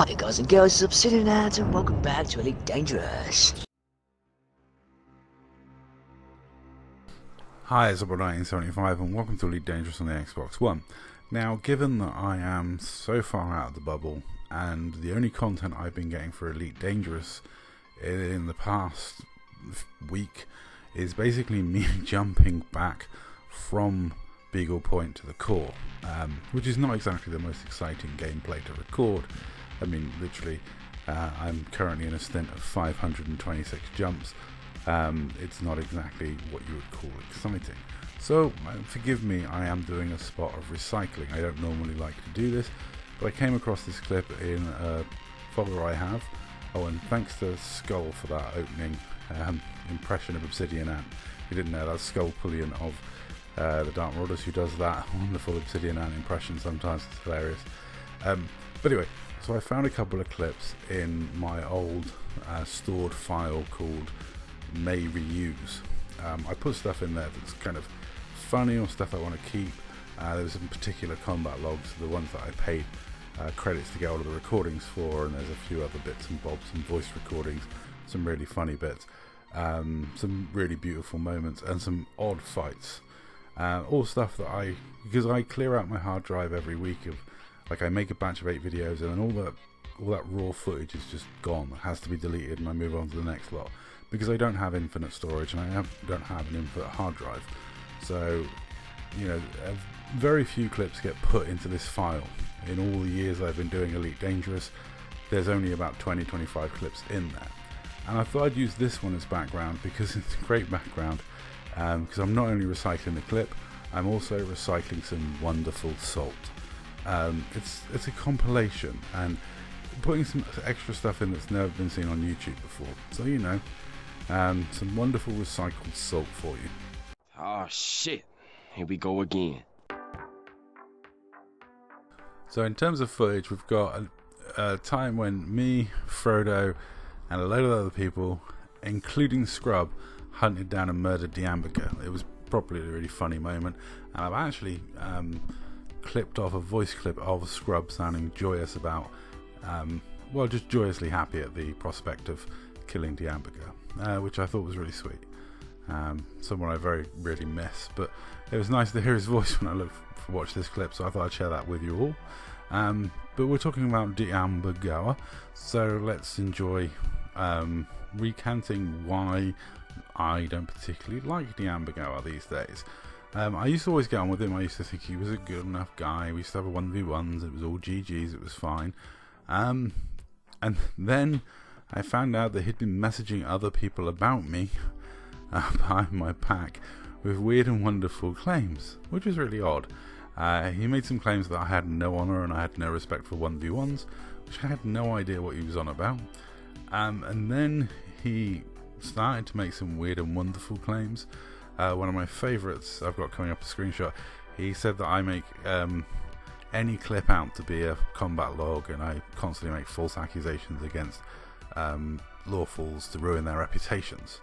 Hi guys and girls, it's Obsidian Ads and welcome back to Elite Dangerous. Hi, it's About1975 and welcome to Elite Dangerous on the Xbox One. Now, given that I am so far out of the bubble and the only content I've been getting for Elite Dangerous in the past week is basically me jumping back from Beagle Point to the core, which is not exactly the most exciting gameplay to record. I mean, literally, I'm currently in a stint of 526 jumps. It's not exactly what you would call exciting. So, forgive me, I am doing a spot of recycling. I don't normally like to do this, but I came across this clip in a folder I have. Oh, and thanks to Skull for that opening impression of Obsidian Ant. If you didn't know, that's Skull Pullion of the Dark Marauders, who does that wonderful Obsidian Ant impression. Sometimes it's hilarious. But anyway, so I found a couple of clips in my old stored file called May Reuse. I put stuff in there that's kind of funny or stuff I want to keep. There's some particular combat logs, the ones that I paid credits to get all of the recordings for, and there's a few other bits and bobs, some voice recordings, some really funny bits, some really beautiful moments, and some odd fights. All stuff that because I clear out my hard drive every week of, like, I make a batch of 8 videos and then all that raw footage is just gone. It has to be deleted and I move on to the next lot because I don't have infinite storage and I don't have an infinite hard drive. So, you know, very few clips get put into this file. In all the years I've been doing Elite Dangerous, there's only about 20-25 clips in there. And I thought I'd use this one as background because it's a great background, because I'm not only recycling the clip, I'm also recycling some wonderful salt. It's a compilation and putting some extra stuff in that's never been seen on YouTube before. So, you know, some wonderful recycled salt for you. Oh shit, here we go again. So in terms of footage, we've got a time when me, Frodo, and a load of other people, including Scrub, hunted down and murdered the Amberger. It was probably a really funny moment, and I've actually clipped off a voice clip of Scrub sounding joyous about, well, just joyously happy at the prospect of killing the Amberger, which I thought was really sweet. Someone I really miss, but it was nice to hear his voice when I watched this clip, so I thought I'd share that with you all. But we're talking about the Amberger, so let's enjoy recanting why I don't particularly like the Amberger these days. I used to always get on with him. I used to think he was a good enough guy. We used to have a 1v1s, it was all GGs, it was fine. And then I found out that he'd been messaging other people about me behind my back with weird and wonderful claims, which was really odd. He made some claims that I had no honour and I had no respect for 1v1s, which I had no idea what he was on about. And then he started to make some weird and wonderful claims. One of my favourites, I've got coming up a screenshot, he said that I make any clip out to be a combat log and I constantly make false accusations against lawfuls to ruin their reputations,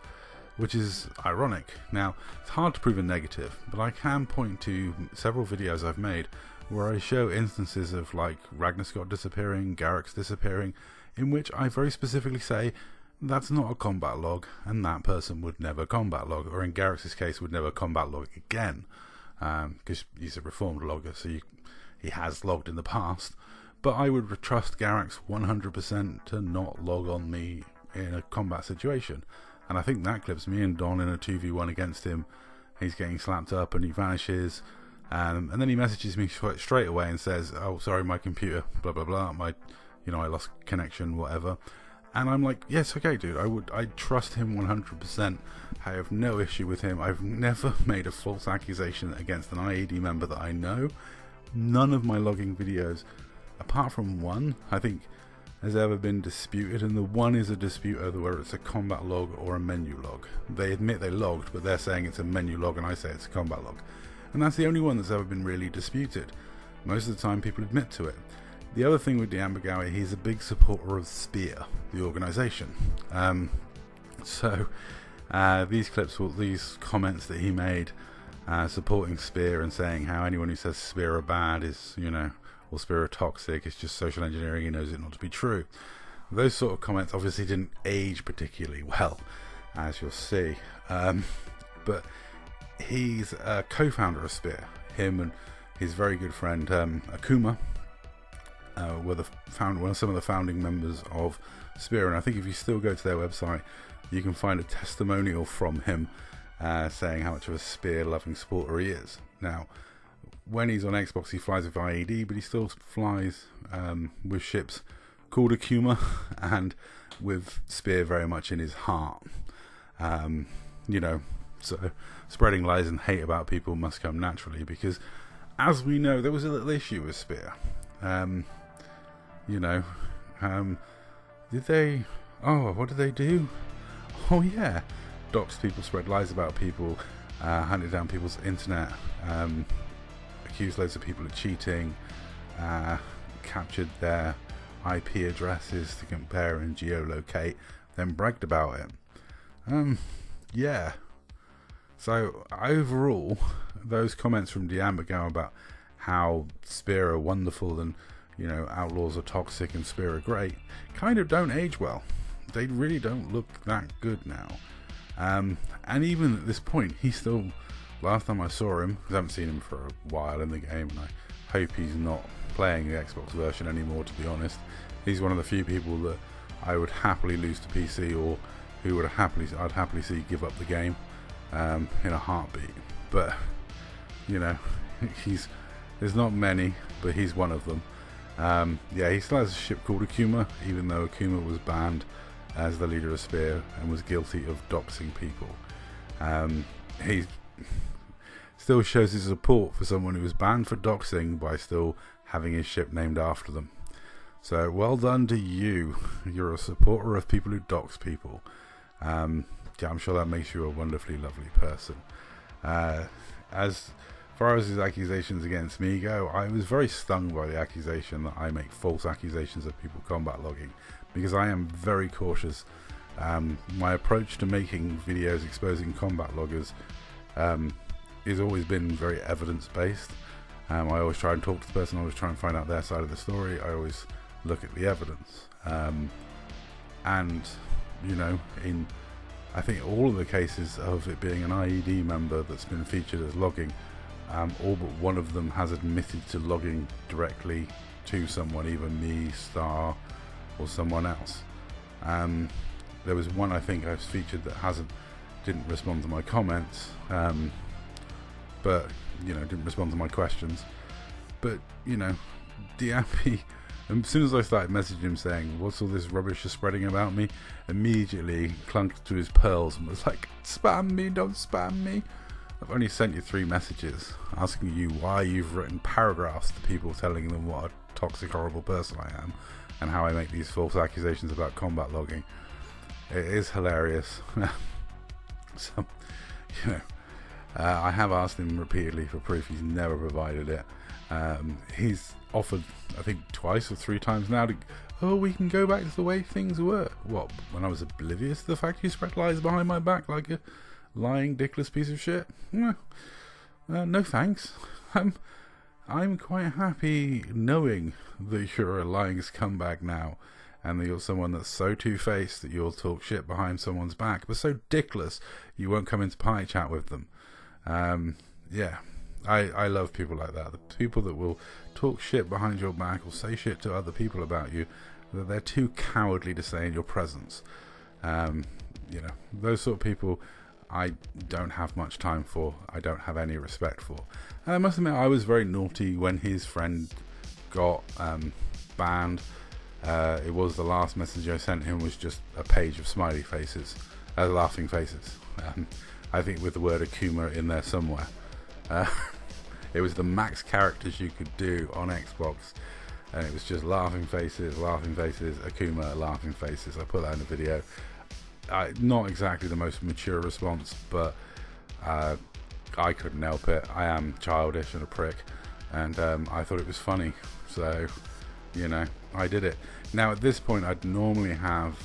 which is ironic. Now, it's hard to prove a negative, but I can point to several videos I've made where I show instances of, like, Ragnarscott disappearing, Garrick's disappearing, in which I very specifically say that's not a combat log and that person would never combat log, or in Garrick's case would never combat log again, because he's a reformed logger, so he has logged in the past. But I would trust Garrick's 100% to not log on me in a combat situation. And I think that clip's me and Don in a 2v1 against him. He's getting slapped up and he vanishes. And then he messages me straight away and says, oh, sorry, my computer, blah, blah, blah. I lost connection, whatever. And I'm like, yes, okay, dude, I trust him 100%. I have no issue with him. I've never made a false accusation against an IAD member that I know. None of my logging videos, apart from one, I think, has ever been disputed, and the one is a dispute over whether it's a combat log or a menu log. They admit they logged, but they're saying it's a menu log and I say it's a combat log. And that's the only one that's ever been really disputed. Most of the time people admit to it. The other thing with the Amberger, he's a big supporter of Spear, the organisation. So these clips, these comments that he made supporting Spear and saying how anyone who says Spear are bad is, you know, or Spear are toxic, it's just social engineering, he knows it not to be true. Those sort of comments obviously didn't age particularly well, as you'll see. But he's a co-founder of Spear. Him and his very good friend Akuma were some of the founding members of Spear, and I think if you still go to their website, you can find a testimonial from him saying how much of a Spear-loving supporter he is. Now, when he's on Xbox, he flies with IED, but he still flies with ships called Akuma, and with Spear very much in his heart. So spreading lies and hate about people must come naturally, because as we know, there was a little issue with Spear. What did they do? Oh yeah, doxed people, spread lies about people, hunted down people's internet, accused loads of people of cheating, captured their IP addresses to compare and geolocate, then bragged about it. Yeah. So overall, those comments from Diambergo about how Spear are wonderful and Outlaws are toxic and Spear are great kind of don't age well. They really don't look that good now. And even at this point, he's still, last time I saw him, because I haven't seen him for a while in the game, and I hope he's not playing the Xbox version anymore, to be honest. He's one of the few people that I would happily lose to PC, or who I'd happily see give up the game in a heartbeat. But there's not many, but he's one of them. He still has a ship called Akuma, even though Akuma was banned as the leader of Spear and was guilty of doxing people. He still shows his support for someone who was banned for doxing by still having his ship named after them. So well done to you. You're a supporter of people who dox people. I'm sure that makes you a wonderfully lovely person. As far as his accusations against me go, I was very stung by the accusation that I make false accusations of people combat logging, because I am very cautious. My approach to making videos exposing combat loggers has always been very evidence-based. I always try and talk to the person, I always try and find out their side of the story, I always look at the evidence. In I think all of the cases of it being an IED member that's been featured as logging, all but one of them has admitted to logging directly to someone, either me, Star, or someone else. There was one I think I've featured that didn't respond to my comments, but didn't respond to my questions. But Diampy, as soon as I started messaging him saying, "What's all this rubbish you're spreading about me?" immediately clunked to his pearls and was like, "Spam me, don't spam me." I've only sent you 3 messages asking you why you've written paragraphs to people telling them what a toxic, horrible person I am and how I make these false accusations about combat logging. It is hilarious. So, I have asked him repeatedly for proof. He's never provided it. He's offered, I think, twice or 3 times now we can go back to the way things were. What, when I was oblivious to the fact you spread lies behind my back like a lying, dickless piece of shit? No thanks. I'm quite happy knowing that you're a lying scumbag now, and that you're someone that's so two-faced that you'll talk shit behind someone's back, but so dickless you won't come into party chat with them. I love people like that. The people that will talk shit behind your back or say shit to other people about you that they're too cowardly to say in your presence. Those sort of people I don't have much time for. I don't have any respect for. And I must admit, I was very naughty when his friend got banned. It was the last message I sent him was just a page of smiley faces, laughing faces. I think with the word Akuma in there somewhere. It was the max characters you could do on Xbox, and it was just laughing faces, Akuma, laughing faces. I put that in the video. Not exactly the most mature response, but I couldn't help it. I am childish and a prick, and I thought it was funny, so I did it. Now at this point I'd normally have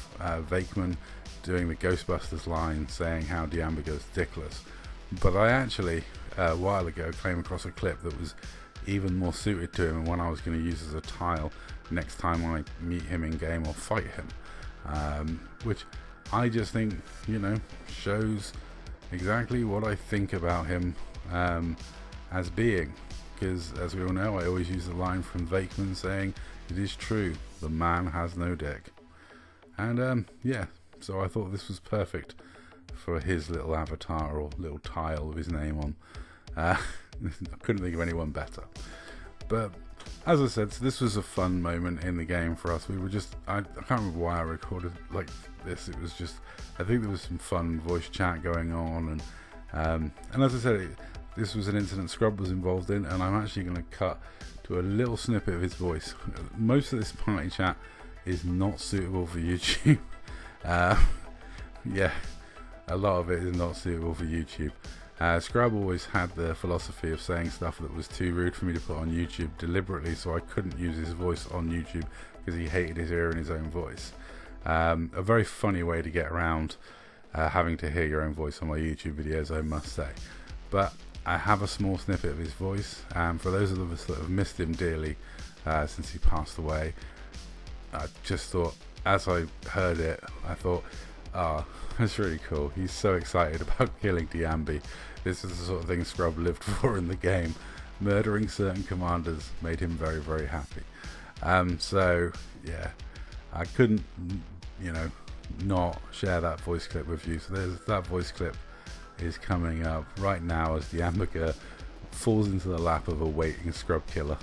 Vakeman doing the Ghostbusters line saying how Diambergo's dickless, but I actually a while ago came across a clip that was even more suited to him and one I was going to use as a tile next time I meet him in game or fight him, which I just think, you know, shows exactly what I think about him as being, because as we all know, I always use the line from Vakeman saying, "It is true, the man has no dick." And yeah, so I thought this was perfect for his little avatar or little tile with his name on. I couldn't think of anyone better. But as I said, so this was a fun moment in the game for us. We were just, I can't remember why I recorded like this. It was just, I think there was some fun voice chat going on, and as I said, this was an incident Scrub was involved in, and I'm actually going to cut to a little snippet of his voice. Most of this party chat is not suitable for YouTube. Yeah, a lot of it is not suitable for YouTube. Scrub always had the philosophy of saying stuff that was too rude for me to put on YouTube deliberately, so I couldn't use his voice on YouTube because he hated his hearing his own voice. A very funny way to get around having to hear your own voice on my YouTube videos, I must say. But I have a small snippet of his voice, and for those of us that have missed him dearly since he passed away, I just thought, as I heard it, I thought, oh, that's really cool. He's so excited about killing Diambi. This is the sort of thing Scrub lived for in the game. Murdering certain commanders made him very, very happy. So, yeah, I couldn't, you know, not share that voice clip with you. So there's that voice clip is coming up right now as the hamburger falls into the lap of a waiting Scrub killer.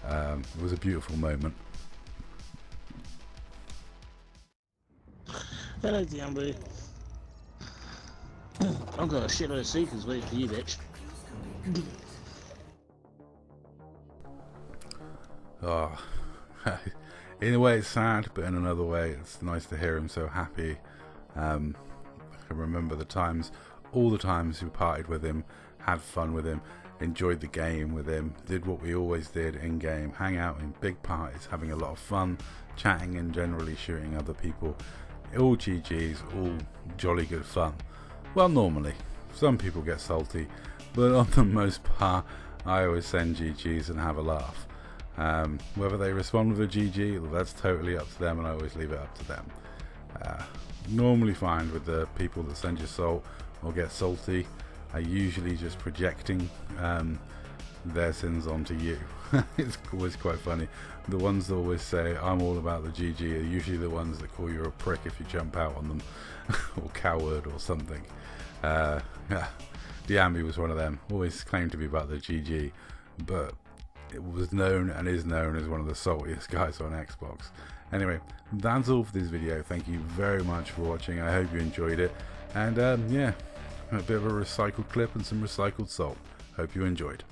It was a beautiful moment. Hello, Diambi. I've got a shitload of seekers waiting for you, bitch. Oh, in a way it's sad, but in another way it's nice to hear him so happy. I can remember the times, all the times we partied with him, had fun with him, enjoyed the game with him, did what we always did in game, hang out in big parties, having a lot of fun, chatting and generally shooting other people. All GG's, all jolly good fun. Well, normally. Some people get salty, but on the most part, I always send GG's and have a laugh. Whether they respond with a GG, well, that's totally up to them, and I always leave it up to them. Normally find with the people that send you salt or get salty, are usually just projecting their sins onto you. It's always quite funny. The ones that always say I'm all about the GG are usually the ones that call you a prick if you jump out on them or coward or something. Yeah, Diambi was one of them. Always claimed to be about the GG, but it was known and is known as one of the saltiest guys on Xbox. Anyway, that's all for this video. Thank you very much for watching. I hope you enjoyed it, and yeah, a bit of a recycled clip and some recycled salt. Hope you enjoyed.